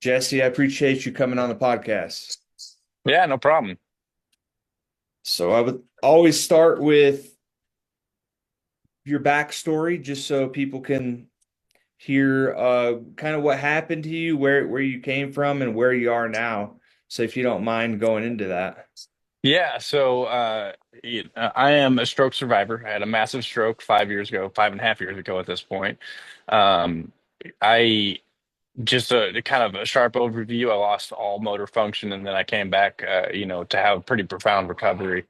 Jesse, I appreciate you coming on the podcast. Yeah, no problem. So I would always start with your backstory just so people can hear kind of what happened to you, where you came from and where you are now. So if you don't mind going into that. Yeah, so I am a stroke survivor. I had a massive stroke 5 years ago, 5.5 years ago at this point. Um, I just a kind of a sharp overview. I lost all motor function, and then I came back, to have a pretty profound recovery.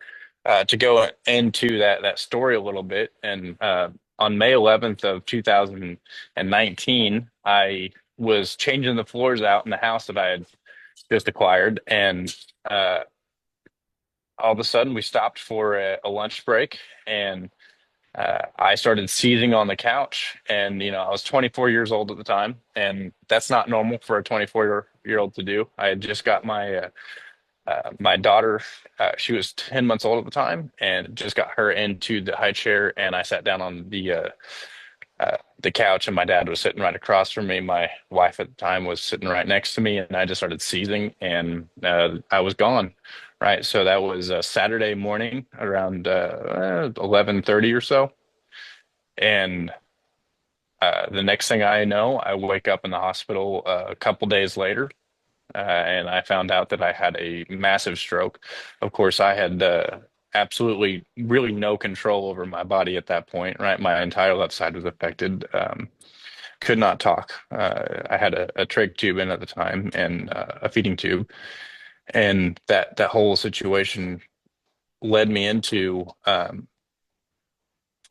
To go into that story a little bit, and on May 11th of 2019, I was changing the floors out in the house that I had just acquired, and all of a sudden we stopped for a lunch break, and I started seizing on the couch. And I was 24 years old at the time, and that's not normal for a 24-year old to do. I had just got my daughter. She was 10 months old at the time, and just got her into the high chair, and I sat down on the couch, and my dad was sitting right across from me. My wife at the time was sitting right next to me, and I just started seizing, and I was gone. Right. So that was a Saturday morning around 11:30 or so. And the next thing I know, I wake up in the hospital a couple days later, and I found out that I had a massive stroke. Of course, I had absolutely really no control over my body at that point, right? My entire left side was affected. Could not talk. I had a trach tube in at the time, and a feeding tube, and that whole situation led me into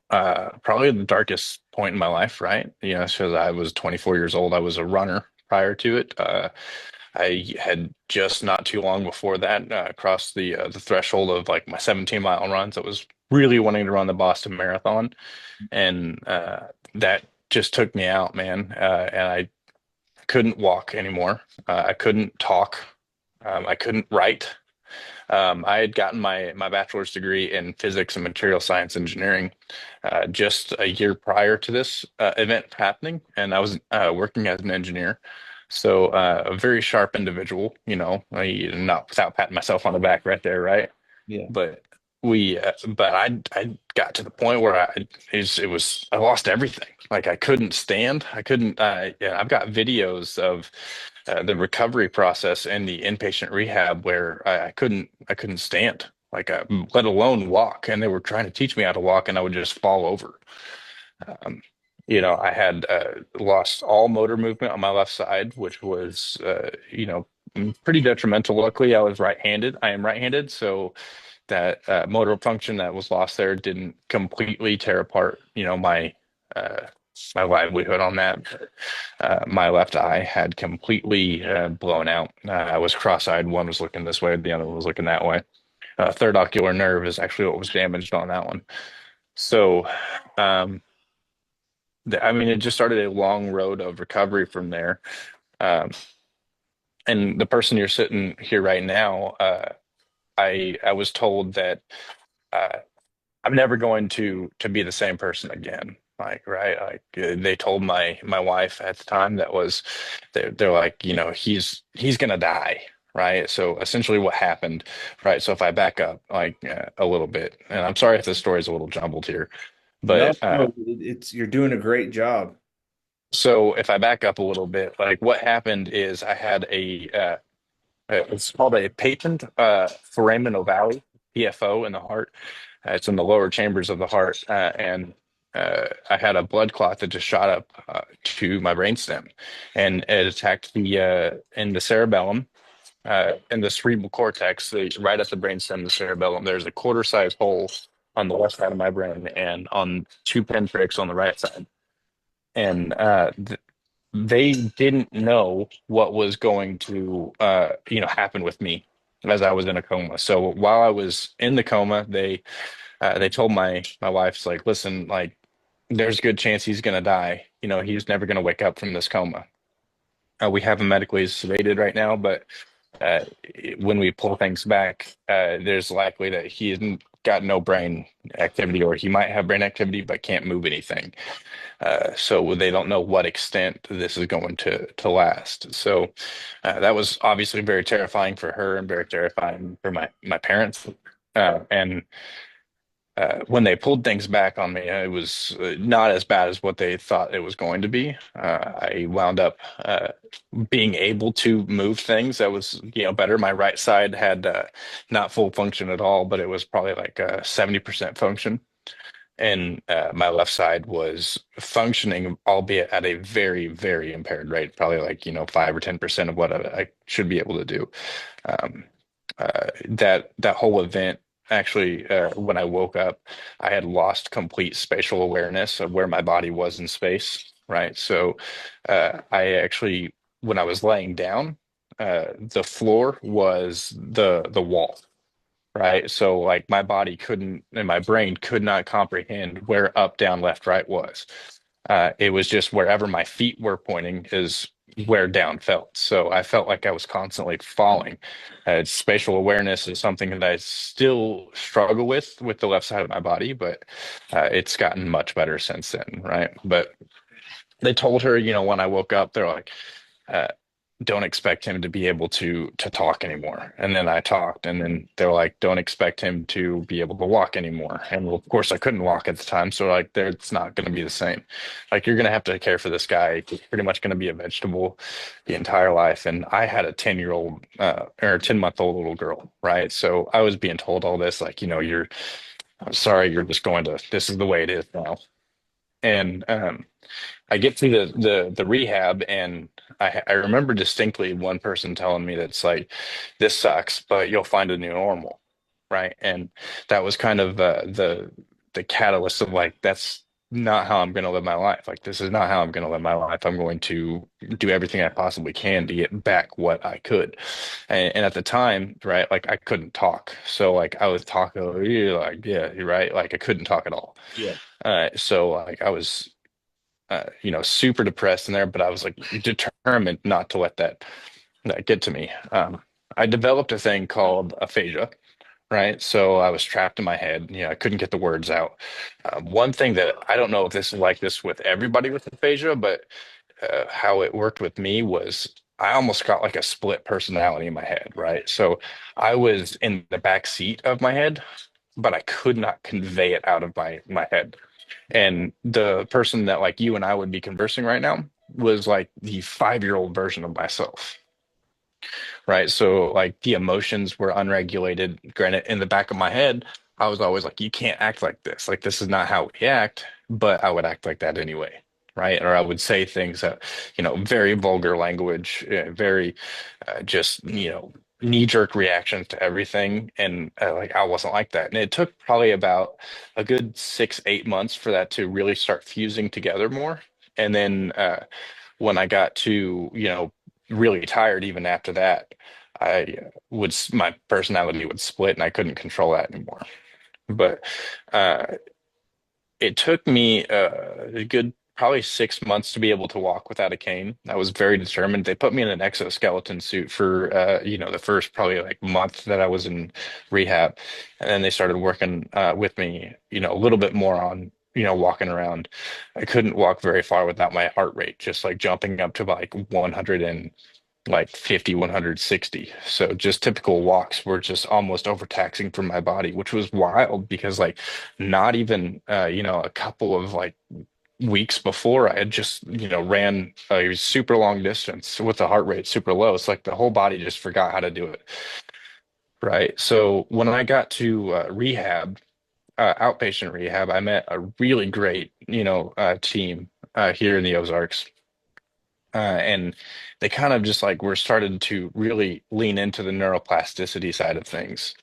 probably the darkest point in my life, right? Because I was 24 years old. I was a runner prior to it. I had just not too long before that crossed the threshold of like my 17-mile runs. I was really wanting to run the Boston Marathon, and that just took me out, man. And I couldn't walk anymore. I couldn't talk. I couldn't write. I had gotten my bachelor's degree in physics and material science engineering just a year prior to this event happening, and I was working as an engineer. So a very sharp individual, not without patting myself on the back right there, right? Yeah. But I got to the point where I lost everything. Like I couldn't stand. I couldn't. Yeah, I've got videos of the recovery process and the inpatient rehab where I couldn't stand. Like let alone walk. And they were trying to teach me how to walk, and I would just fall over. Um, I had lost all motor movement on my left side, which was pretty detrimental. Luckily, I was right-handed. I am right-handed, so that motor function that was lost there didn't completely tear apart, uh, my livelihood on that. My left eye had completely blown out. I was cross-eyed. One was looking this way, the other was looking that way. Third ocular nerve is actually what was damaged on that one. So, um, I mean, it just started a long road of recovery from there. Um, and the person you're sitting here right now, I was told that. Uh, I'm never going to be the same person again. Like, right? Like they told my wife at the time that was they're like, he's gonna die, right? So essentially what happened, right? So if I back up like a little bit, and I'm sorry if this story is a little jumbled here, No, but no, it's you're doing a great job. so if I back up a little bit, like what happened is I had it's called a patent foramen ovale, PFO, in the heart. It's in the lower chambers of the heart, and I had a blood clot that just shot up to my brainstem, and it attacked in the cerebellum, in the cerebral cortex, right at the brainstem, the cerebellum. There's a quarter-size hole on the left side of my brain, and on two pinpricks on the right side. And they didn't know what was going to happen with me as I was in a coma. So while I was in the coma, they told my wife's like, listen, like there's a good chance he's gonna die. He's never gonna wake up from this coma. We have him medically sedated right now, but when we pull things back, there's likely that he isn't got no brain activity, or he might have brain activity but can't move anything. So they don't know what extent this is going to last. So that was obviously very terrifying for her and very terrifying for my parents. And when they pulled things back on me, it was not as bad as what they thought it was going to be. I wound up being able to move things. That was, better. My right side had not full function at all, but it was probably like 70% function. And my left side was functioning, albeit at a very, very impaired rate, probably like, 5 or 10% of what I should be able to do. Um, that whole event, actually, when I woke up, I had lost complete spatial awareness of where my body was in space, right? So I actually, when I was laying down, the floor was the wall. Right. So like my body couldn't and my brain could not comprehend where up, down, left, right was. It was just wherever my feet were pointing is where down felt. So I felt like I was constantly falling. Spatial awareness is something that I still struggle with the left side of my body, but it's gotten much better since then. Right. But they told her, when I woke up, they're like, uh, don't expect him to be able to talk anymore. And then I talked, and then they're like, don't expect him to be able to walk anymore. And well, of course, I couldn't walk at the time, so like, there, it's not going to be the same. Like, you're going to have to care for this guy. He's pretty much going to be a vegetable the entire life. And I had a 10-year-old or 10-month-old little girl, right? So I was being told all this, like, I'm sorry, you're just going to. This is the way it is now. And I get to the rehab, and I remember distinctly one person telling me that's like, this sucks, but you'll find a new normal, right? And that was kind of the catalyst of like, that's not how I'm going to live my life. Like, this is not how I'm going to live my life. I'm going to do everything I possibly can to get back what I could. And at the time, right, like I couldn't talk. So like I was talking like, yeah, you're right. Like I couldn't talk at all. Yeah. So like I was super depressed in there, but I was like determined not to let that get to me. I developed a thing called aphasia, right? So I was trapped in my head. I couldn't get the words out. One thing that I don't know if this is like this with everybody with aphasia, but how it worked with me was I almost got like a split personality in my head, right? So I was in the back seat of my head, but I could not convey it out of my head. And the person that like you and I would be conversing right now was like the 5-year-old version of myself, right? So like the emotions were unregulated. Granted, in the back of my head, I was always like, you can't act like this. Like this is not how we act, but I would act like that anyway. Right. Or I would say things that, very vulgar language, very just, knee-jerk reactions to everything. And like I wasn't like that. And it took probably about a good 6, 8 months for that to really start fusing together more. And then when I got to, really tired even after that, my personality would split and I couldn't control that anymore. But uh, it took me a good probably 6 months to be able to walk without a cane. I was very determined. They put me in an exoskeleton suit for the first probably like month that I was in rehab, and then they started working with me, a little bit more on walking around. I couldn't walk very far without my heart rate just like jumping up to like 100 and like 50, 160. So just typical walks were just almost overtaxing for my body, which was wild because like not even a couple of like weeks before I had just ran a super long distance with the heart rate super low. It's like the whole body just forgot how to do it. Right. So when I got to rehab, outpatient rehab, I met a really great team here in the Ozarks. And they kind of just like were started to really lean into the neuroplasticity side of things,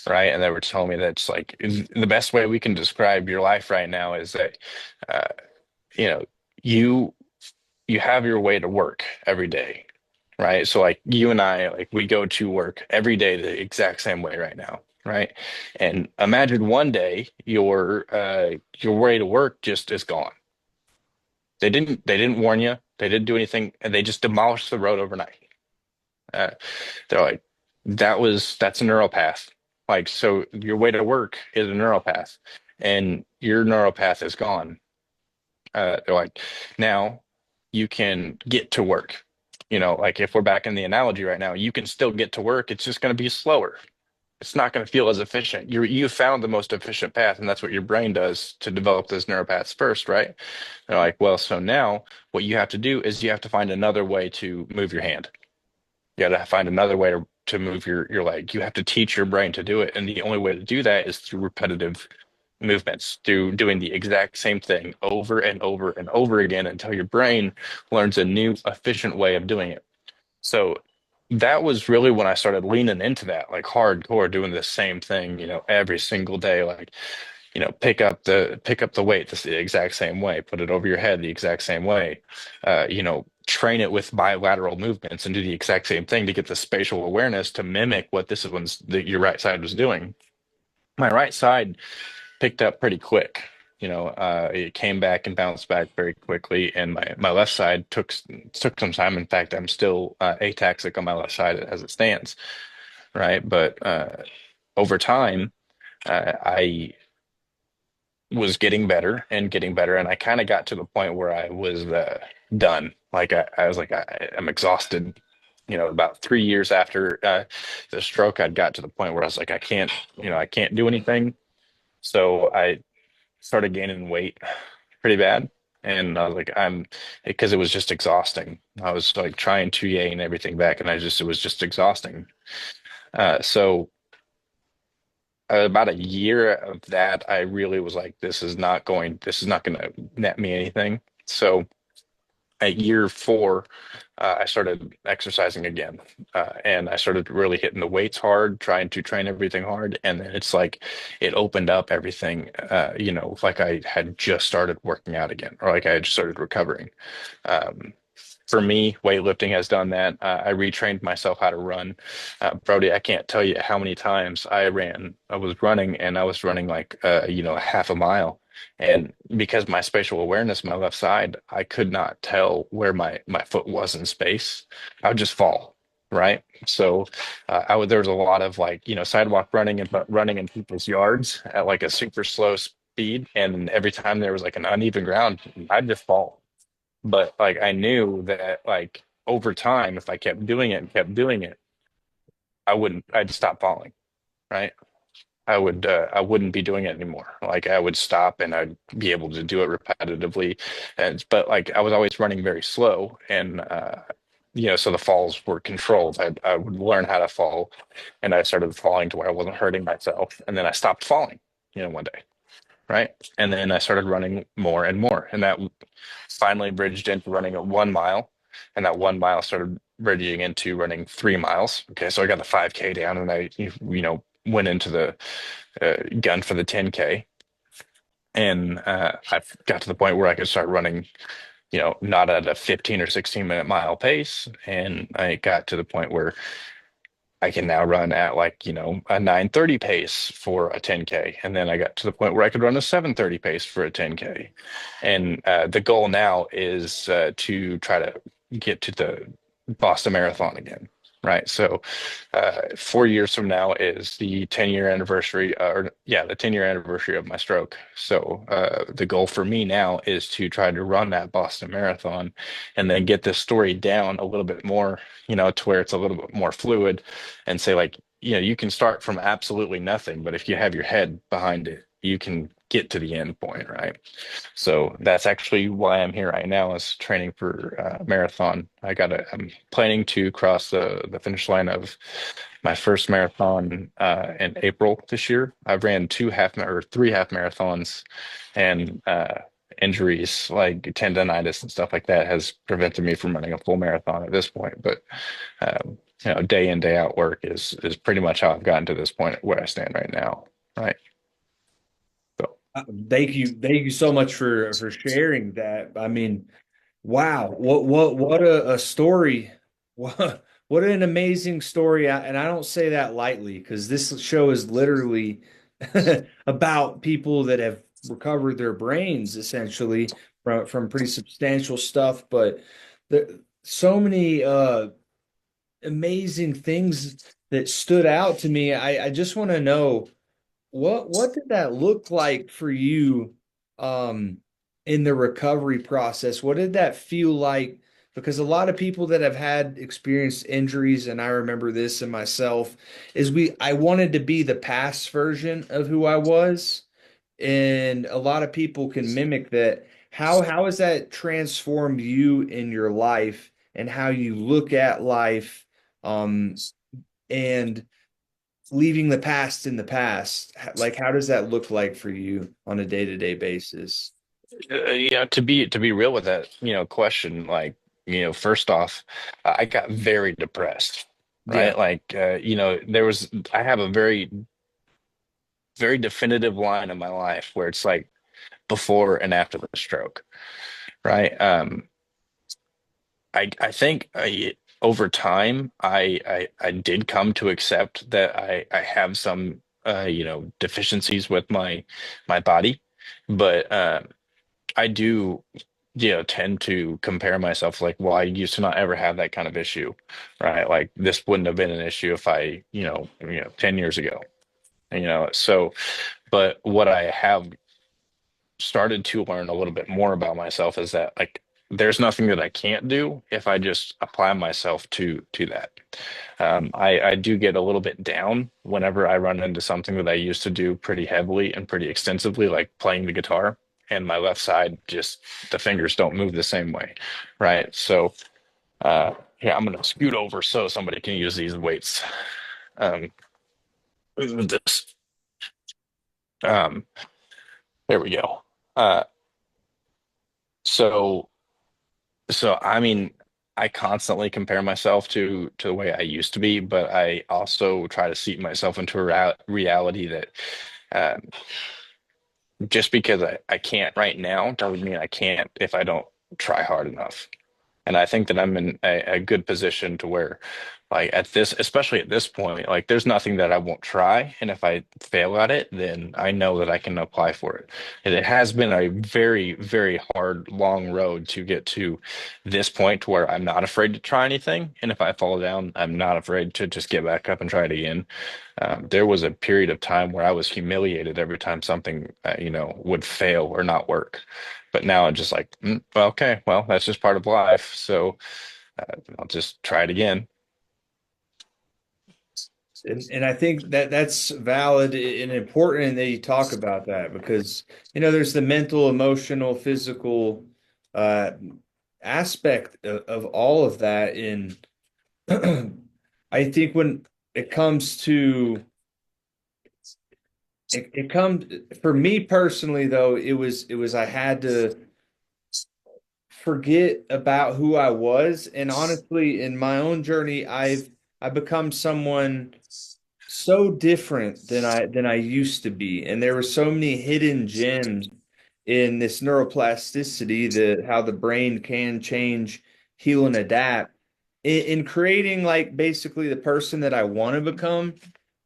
right? And they were telling me that it's like the best way we can describe your life right now is that uh, you know you you have your way to work every day, right? So like you and I, like we go to work every day the exact same way right now, right? And imagine one day your way to work just is gone. They didn't warn you. They didn't do anything, and they just demolished the road overnight. Uh, they're like, that's a neural path. Like, so your way to work is a neural path, and your neural path is gone. They're like, now you can get to work. Like if we're back in the analogy right now, you can still get to work. It's just going to be slower. It's not going to feel as efficient. You found the most efficient path, and that's what your brain does to develop those neural paths first, right? They're like, well, so now what you have to do is you have to find another way to move your hand. You got to find another way to move your leg. You have to teach your brain to do it. And the only way to do that is through repetitive movements, through doing the exact same thing over and over and over again until your brain learns a new efficient way of doing it. So that was really when I started leaning into that, like hardcore, doing the same thing, every single day. Like, pick up the weight the exact same way, put it over your head the exact same way. Train it with bilateral movements and do the exact same thing to get the spatial awareness to mimic what your right side was doing. My right side picked up pretty quick. It came back and bounced back very quickly, and my left side took some time. In fact, I'm still ataxic on my left side as it stands, right? But over time, I was getting better and getting better, and I kind of got to the point where I was done. Like I was like, I'm exhausted. About 3 years after the stroke, I'd got to the point where I was like, I can't do anything. So I started gaining weight pretty bad. And I was like, because it was just exhausting. I was like trying to gain everything back, and it was just exhausting. So about a year of that, I really was like, this is not going to net me anything. So at year four, I started exercising again, and I started really hitting the weights hard, trying to train everything hard, and then it's like it opened up everything, like I had just started working out again, or like I had just started recovering. Um, for me, weightlifting has done that. I retrained myself how to run. Brody, I can't tell you how many times I ran. I was running and I was running like, half a mile. And because my spatial awareness, my left side, I could not tell where my foot was in space. I would just fall, right? So there was a lot of like, sidewalk running and but running in people's yards at like a super slow speed. And every time there was like an uneven ground, I'd just fall. But like I knew that like over time, if I kept doing it and kept doing it, I'd stop falling, right? I wouldn't be doing it anymore. Like I would stop and I'd be able to do it repetitively. But like I was always running very slow, and so the falls were controlled. I would learn how to fall, and I started falling to where I wasn't hurting myself. And then I stopped falling, one day, right? And then I started running more and more, and that finally bridged into running a 1 mile, and that 1 mile started bridging into running 3 miles. Okay, so I got the 5K down, and I went into the gun for the 10K, and I got to the point where I could start running, not at a 15 or 16 minute mile pace, and I got to the point where I can now run at like, a 9:30 pace for a 10K. And then I got to the point where I could run a 7:30 pace for a 10K. And the goal now is to try to get to the Boston Marathon again. Right. So 4 years from now is the 10-year anniversary, or yeah, the 10-year anniversary of my stroke. So the goal for me now is to try to run that Boston Marathon and then get this story down a little bit more, to where it's a little bit more fluid, and say like, you can start from absolutely nothing, but if you have your head behind it, you can get to the end point, right? So that's actually why I'm here right now, is training for marathon. I'm planning to cross the finish line of my first marathon in April this year. I've ran three half marathons, and injuries like tendonitis and stuff like that has prevented me from running a full marathon at this point. But day in, day out work is pretty much how I've gotten to this point where I stand right now. Right. So Thank you so much for sharing that. I mean, wow, what a story. What an amazing story. And I don't say that lightly, because this show is literally about people that have recovered their brains essentially from pretty substantial stuff. But so many amazing things that stood out to me. I just want to know what did that look like for you um in the recovery process? What did that feel like? Because a lot of people that have had experienced injuries, and I remember this in myself, is I wanted to be the past version of who I was, and a lot of people can mimic that. How has that transformed you in your life and how you look at life, um, and leaving the past in the past? Like, how does that look like for you on a day-to-day basis? Yeah, to be real with that, question, like, first off, I got very depressed, Yeah. right? Like, I have a very, very definitive line in my life where it's like before and after the stroke, right? I think over time, I did come to accept that I have some, deficiencies with my body, but I do, tend to compare myself like, well, I used to not ever have that kind of issue, right? Like this wouldn't have been an issue if I, 10 years ago, so, but what I have started to learn a little bit more about myself is that like there's nothing that I can't do if I just apply myself to that. I do get a little bit down whenever I run into something that I used to do pretty heavily and pretty extensively, like playing the guitar, and my left side just the fingers don't move the same way, right? So yeah, I'm gonna scoot over so somebody can use these weights. Um, this, um, there we go. Uh, so. So, I mean, I constantly compare myself to the way I used to be, but I also try to seat myself into a reality that um, just because I can't right now doesn't mean I can't if I don't try hard enough. And I think that I'm in a good position to where, like at this, especially at this point, like there's nothing that I won't try. And if I fail at it, then I know that I can apply for it. And it has been a very, very hard, long road to get to this point to where I'm not afraid to try anything. And if I fall down, I'm not afraid to just get back up and try it again. There was a period of time where I was humiliated every time something, would fail or not work. But now I'm just like, well, okay, well, that's just part of life. So I'll just try it again. And I think that that's valid and important that you talk about that because, there's the mental, emotional, physical uh, aspect of all of that. And I think when it comes to it comes for me personally, though, it was I had to forget about who I was. And honestly, in my own journey, I've become someone so different than I used to be. And there were so many hidden gems in this neuroplasticity, the how the brain can change, heal, and adapt in creating like basically the person that I want to become.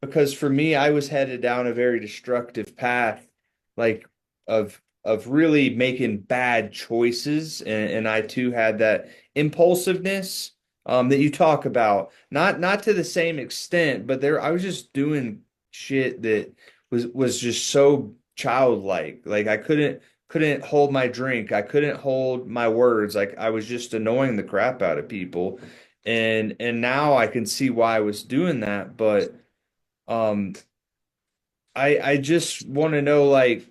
Because for me, I was headed down a very destructive path, like of really making bad choices. And I too had that impulsiveness that you talk about. Not to the same extent, but there I was just doing shit that was just so childlike. Like I couldn't hold my drink. I couldn't hold my words. Like I was just annoying the crap out of people. And now I can see why I was doing that, but um I just want to know, like,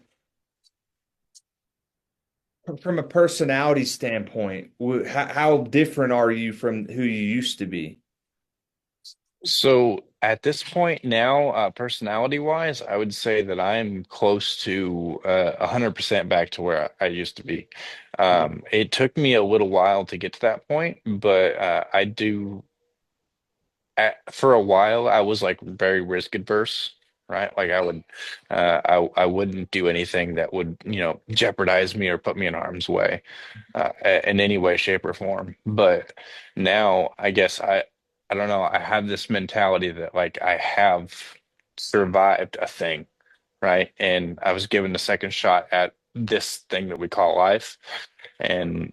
from a personality standpoint, how different are you from who you used to be? So at this point now, personality wise, I would say that I'm close to 100% back to where I used to be. It took me a little while to get to that point, but I do. For a while I was like very risk adverse, right? Like I wouldn't do anything that would, jeopardize me or put me in harm's way in any way, shape, or form. But now I guess I don't know, I have this mentality that like I have survived a thing, right? And I was given a second shot at this thing that we call life. And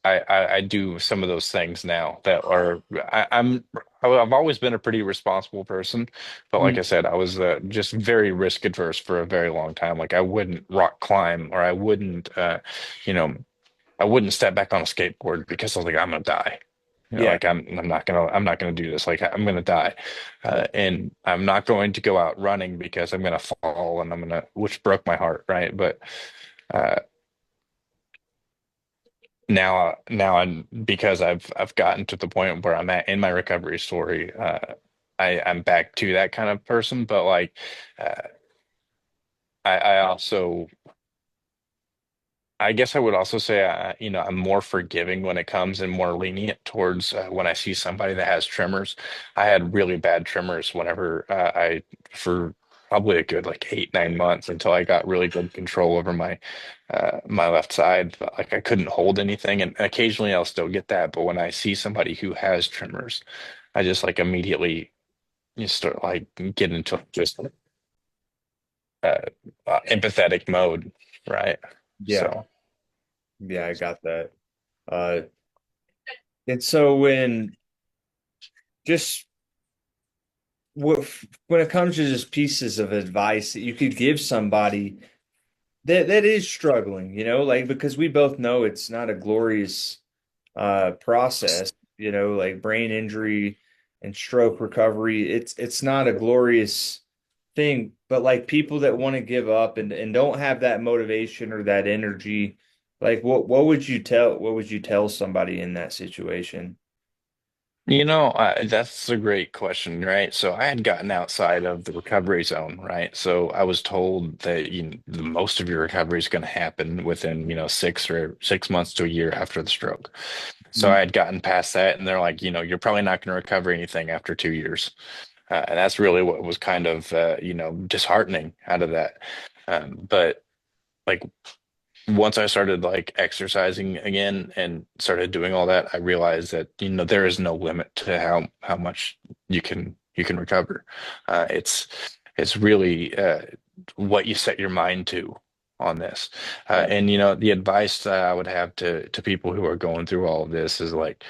I do some of those things now that are I've always been a pretty responsible person, but like I Mm. said, I was just very risk adverse for a very long time. Like I wouldn't rock climb, or I wouldn't you know I wouldn't step back on a skateboard because I was like, I'm gonna die. Yeah. Like I'm not gonna do this. Like I'm gonna die, Yeah. and I'm not going to go out running because I'm gonna fall and I'm gonna, which broke my heart, right? But uh, now I'm, because I've gotten to the point where I'm at in my recovery story. I'm back to that kind of person, but like uh, I also, I guess I would also say, I'm more forgiving when it comes, and more lenient towards when I see somebody that has tremors. I had really bad tremors whenever for probably a good like 8, 9 months, until I got really good control over my left side. But, like I couldn't hold anything, and occasionally I'll still get that. But when I see somebody who has tremors, I just like immediately you start like get into just uh, empathetic mode, right? Yeah. So. Yeah, I got that. Uh, and so just what when it comes to just pieces of advice that you could give somebody that is struggling, like because we both know it's not a glorious process, like brain injury and stroke recovery, it's not a glorious thing, but like people that want to give up and don't have that motivation or that energy, like what would you tell somebody in that situation? That's a great question, right? So I had gotten outside of the recovery zone, right? So I was told that the most of your recovery is going to happen within, 6 months to a year after the stroke. So I Mm. had gotten past that, and they're like, you're probably not going to recover anything after 2 years. And that's really what was kind of, disheartening out of that. But like once I started like exercising again and started doing all that, I realized that there is no limit to how much you can recover. It's really what you set your mind to on this. Yeah. And the advice that I would have to people who are going through all of this is like,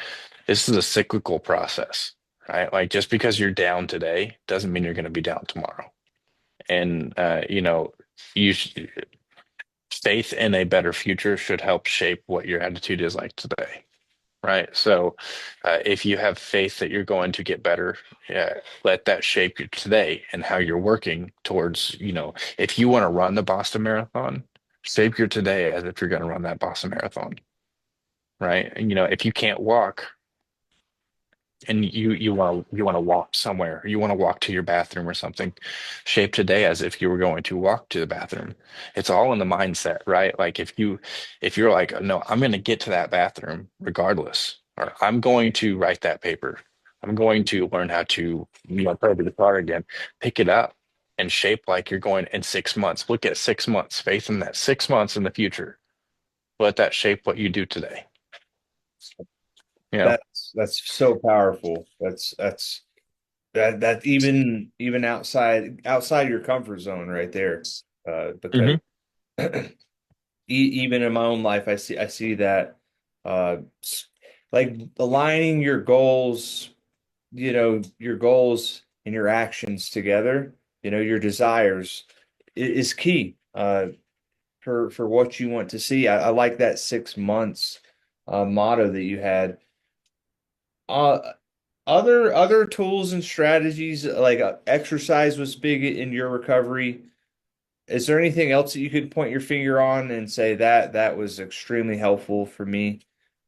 this is a cyclical process, right? Like just because you're down today doesn't mean you're going to be down tomorrow. And you faith in a better future should help shape what your attitude is like today, right? So, if you have faith that you're going to get better, yeah, let that shape your today and how you're working towards, if you want to run the Boston Marathon, shape your today as if you're going to run that Boston Marathon, right? And, if you can't walk, and you want to walk somewhere, you want to walk to your bathroom or something, shape today as if you were going to walk to the bathroom. It's all in the mindset, right? Like if you're like, no, I'm going to get to that bathroom regardless, or I'm going to write that paper, I'm going to learn how to play the guitar again, pick it up and shape like you're going in 6 months. Look at 6 months, faith in that 6 months in the future. Let that shape what you do today, you know? That's so powerful. That even outside your comfort zone right there. Because Hmm. even in my own life, I see that uh like aligning your goals and your actions together, your desires is key for what you want to see. I like that 6 months motto that you had. Uh, other tools and strategies like exercise was big in your recovery. Is there anything else that you could point your finger on and say that was extremely helpful for me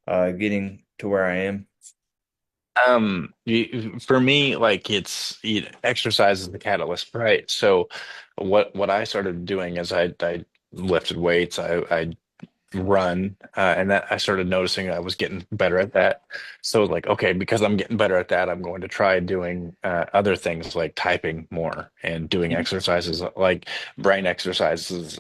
getting to where I am? For me, like exercise is the catalyst, right? So, what I started doing is I lifted weights, I run, and that I started noticing I was getting better at that. So, like, okay, because I'm getting better at that, I'm going to try doing other things like typing more and doing exercises like brain exercises.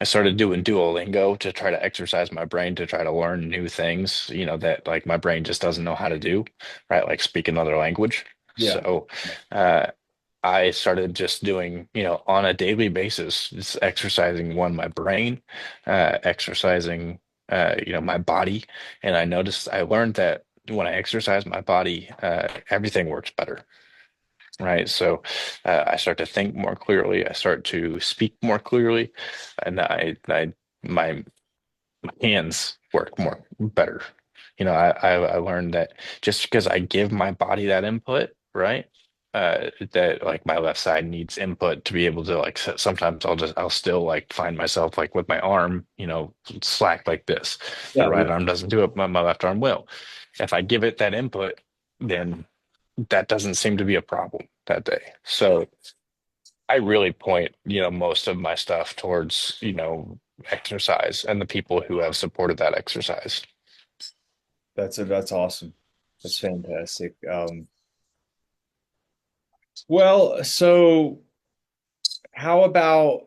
I started doing Duolingo to try to exercise my brain to try to learn new things, that like my brain just doesn't know how to do, right? Like speak another language. Yeah. So uh, I started just doing, on a daily basis, just exercising my brain, exercising. my body, and I learned that when I exercise my body, everything works better. Right. So I start to think more clearly. I start to speak more clearly, and my hands work more better. I learned that just because I give my body that input, right? That like my left side needs input to be able to like sometimes I'll still like find myself like with my arm, slack like this. The Yeah, right arm doesn't do it, my left arm will. If I give it that input, then that doesn't seem to be a problem that day. So I really point, most of my stuff towards, exercise and the people who have supported that exercise. that's awesome. That's fantastic. Well, so how about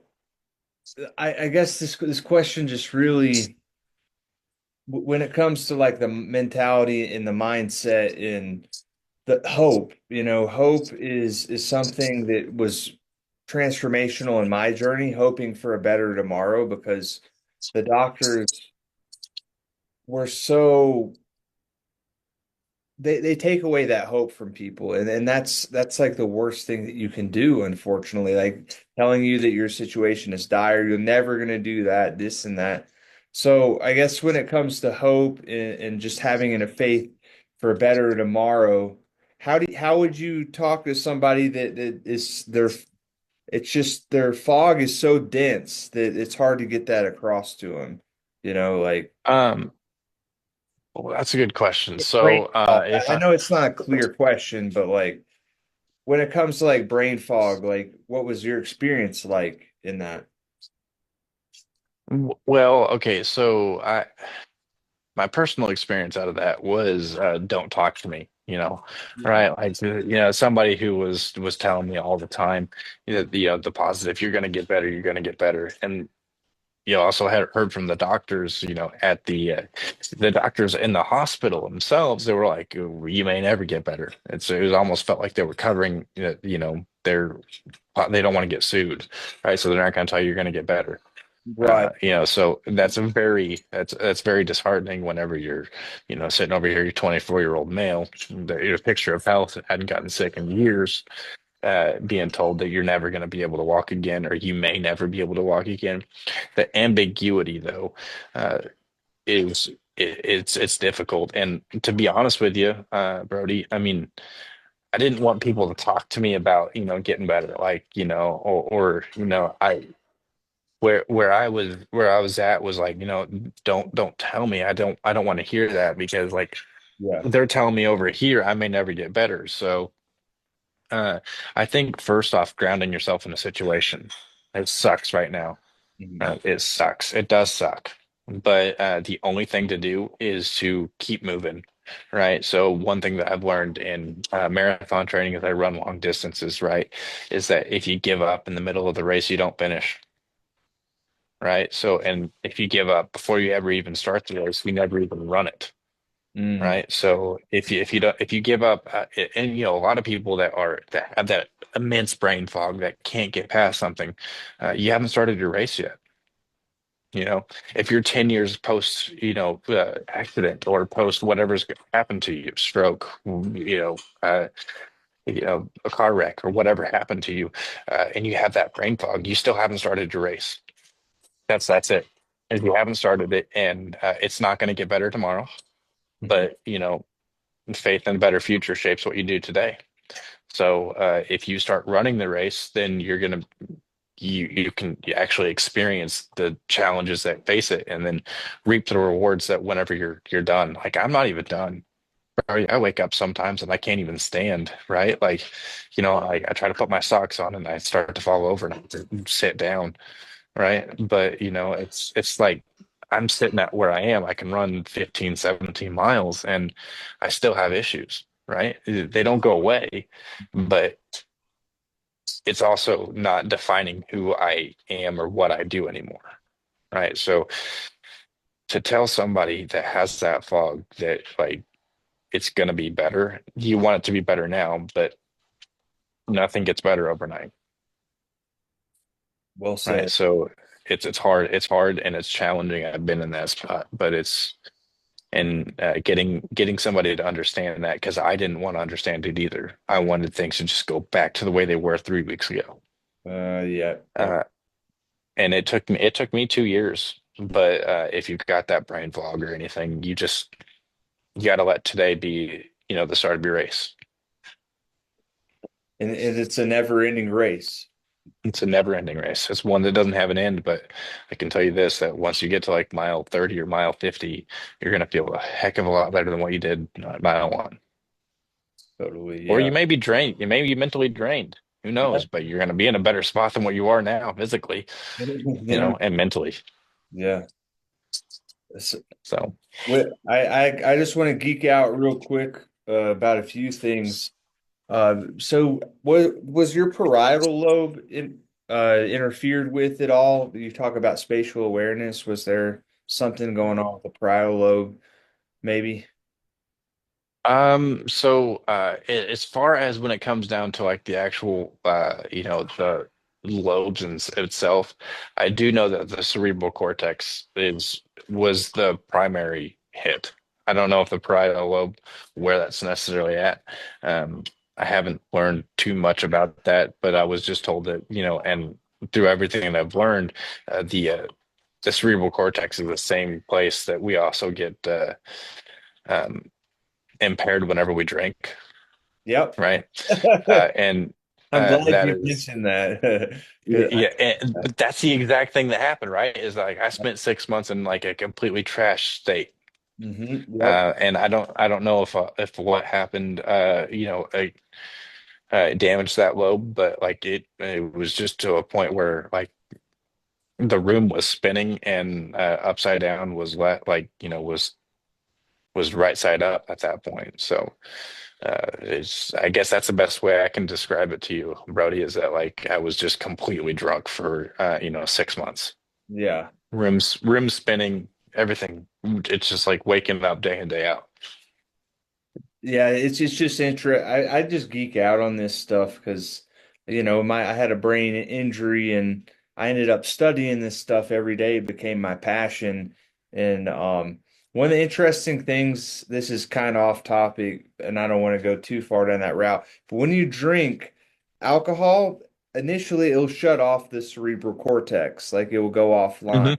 I guess this question just really when it comes to like the mentality and the mindset and the hope, hope is something that was transformational in my journey, hoping for a better tomorrow because the doctors were so they take away that hope from people and that's like the worst thing that you can do, unfortunately, like telling you that your situation is dire, you're never going to do that, this and that. So I guess when it comes to hope and just having a faith for a better tomorrow, how would you talk to somebody that is their it's just their fog is so dense that it's hard to get that across to them, like Um, well, that's a good question. brain So, fog. if I I, know it's not a clear question, but like when it comes to like brain fog, like what was your experience like in that? well, okay, so my personal experience out of that was don't talk to me, Mhm. right? Like, somebody who was telling me all the time, the positive, you're going to get better, you're going to get better. And also had heard from the doctors, at the doctors in the hospital themselves, they were like, "You may never get better." It was almost felt like they were covering, they don't want to get sued, right? So they're not going to tell you you're going to get better. Right. So that's very disheartening whenever you're, sitting over here, you're 24-year-old male, your picture of health hadn't gotten sick in years, being told that you're never going to be able to walk again, or you may never be able to walk again. The ambiguity, though, uh, is it's difficult. And to be honest with you, Brody, I mean, I didn't want people to talk to me about, getting better, like, or where I was at was like, don't tell me. I don't want to hear that because like Yeah. they're telling me over here I may never get better. So uh I think first off, grounding yourself in a situation. It sucks right now. Mhm. It sucks. It does suck. But the only thing to do is to keep moving, right? So one thing that I've learned in marathon training as I run long distances, right, is that if you give up in the middle of the race, you don't finish, right? So, and if you give up before you ever even start the race, you never even run it, Mm. right? So if you give up, and a lot of people that have that immense brain fog that can't get past something, you haven't started your race yet. If you're 10 years post, accident or post whatever's happened to you, stroke, a car wreck or whatever happened to you, and you have that brain fog, you still haven't started your race. That's it. If you haven't started it, and it's not going to get better tomorrow, Mhm. but faith in a better future shapes what you do today. So if you start running the race, then you can actually experience the challenges that face it, and then reap the rewards that whenever you're done. Like I'm not even done. I wake up sometimes and I can't even stand, right? Like, I try to put my socks on and I start to fall over and I have to sit down, right? But it's like I'm sitting at where I am. I can run 15, 17 miles and I still have issues, right? They don't go away, but it's also not defining who I am or what I do anymore, right? So to tell somebody that has that fog that like it's going to be better, you want it to be better now, but nothing gets better overnight, Well right? said. So it's hard. It's hard and it's challenging. I've been in that spot, but it's and getting somebody to understand that because I didn't want to understand it either. I wanted things to just go back to the way they were 3 weeks ago. Yeah, yeah. Uh, and it took me 2 years. But if you've got that brain fog or anything, you got to let today be, the start of your race. And it's a never-ending race. It's a never-ending race. It's one that doesn't have an end, but I can tell you this, that once you get to like mile 30 or mile 50, you're going to feel a heck of a lot better than what you did at mile one. Totally, Or you yeah. may be drained. You may be mentally drained. Who Yeah. knows? But you're going to be in a better spot than what you are now physically, Yeah. and mentally. Yeah. So, I just want to geek out real quick about a few things. So was your parietal lobe interfered with at all? You talk about spatial awareness. Was there something going on with the parietal lobe, maybe? as far as when it comes down to like the actual, the lobes and itself, I do know that the cerebral cortex is was the primary hit. I don't know if the parietal lobe where that's necessarily at. Um, I haven't learned too much about that, but I was just told that, and through everything that I've learned, the cerebral cortex is the same place that we also get um, impaired whenever we drink, Yep. right? And I'm glad that you is, mentioned that. 'Cause yeah, but that's the exact thing that happened, right? Is like I spent 6 months in like a completely trash state, Yep. and I don't know if what happened, damaged that lobe, but like it was just to a point where like the room was spinning and upside down was was right side up at that point. So. I guess that's the best way I can describe it to you, Brody, is that like I was just completely drunk for 6 months. Yeah. Rims spinning, everything. It's just like waking up day in, day out. Yeah, it's just interesting. I just geek out on this stuff because I had a brain injury and I ended up studying this stuff every day. It became my passion. And one of the interesting things, this is kind of off topic, and I don't want to go too far down that route. But when you drink alcohol, initially it'll shut off the cerebral cortex, like it will go offline. Hmm.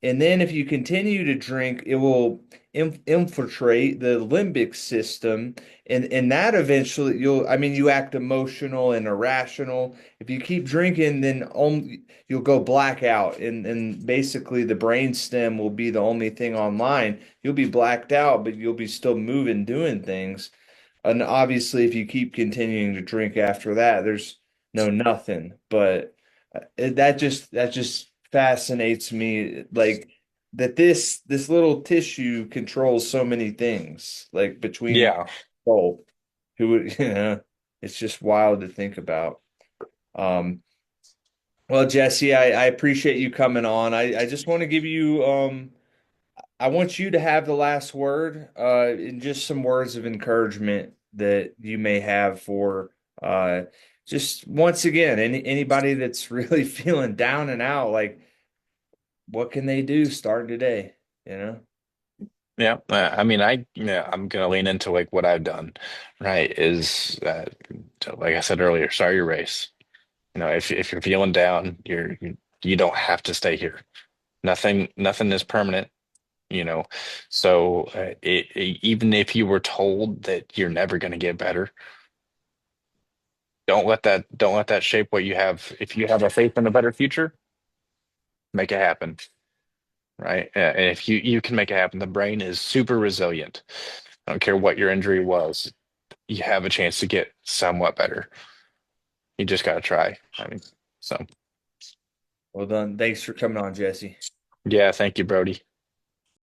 And then if you continue to drink, it will infiltrate the limbic system. And that eventually I mean, you act emotional and irrational. If you keep drinking, then you'll go blackout. And basically the brain stem will be the only thing online. You'll be blacked out, but you'll be still moving, doing things. And obviously, if you keep continuing to drink after that, there's no nothing. But that just fascinates me, like that this little tissue controls so many things, like between Yeah. both. Who would, it's just wild to think about. Um, well, Jesse, I appreciate you coming on. I just want to give you I want you to have the last word, and just some words of encouragement that you may have for just once again, anybody that's really feeling down and out, like what can they do starting today, you know? Yeah. I mean, I'm gonna lean into like what I've done, right? Is like I said earlier, start your race. If you're feeling down, you don't have to stay here. Nothing is permanent. you know. So even if you were told that you're never going to get better, don't let that shape what you have. If you have a faith in a better future, make it happen, right? And if you can make it happen, the brain is super resilient. I don't care what your injury was, you have a chance to get somewhat better. You just got to try. I mean, so Well done. Thanks for coming on, Jesse. yeah, thank you, Brody.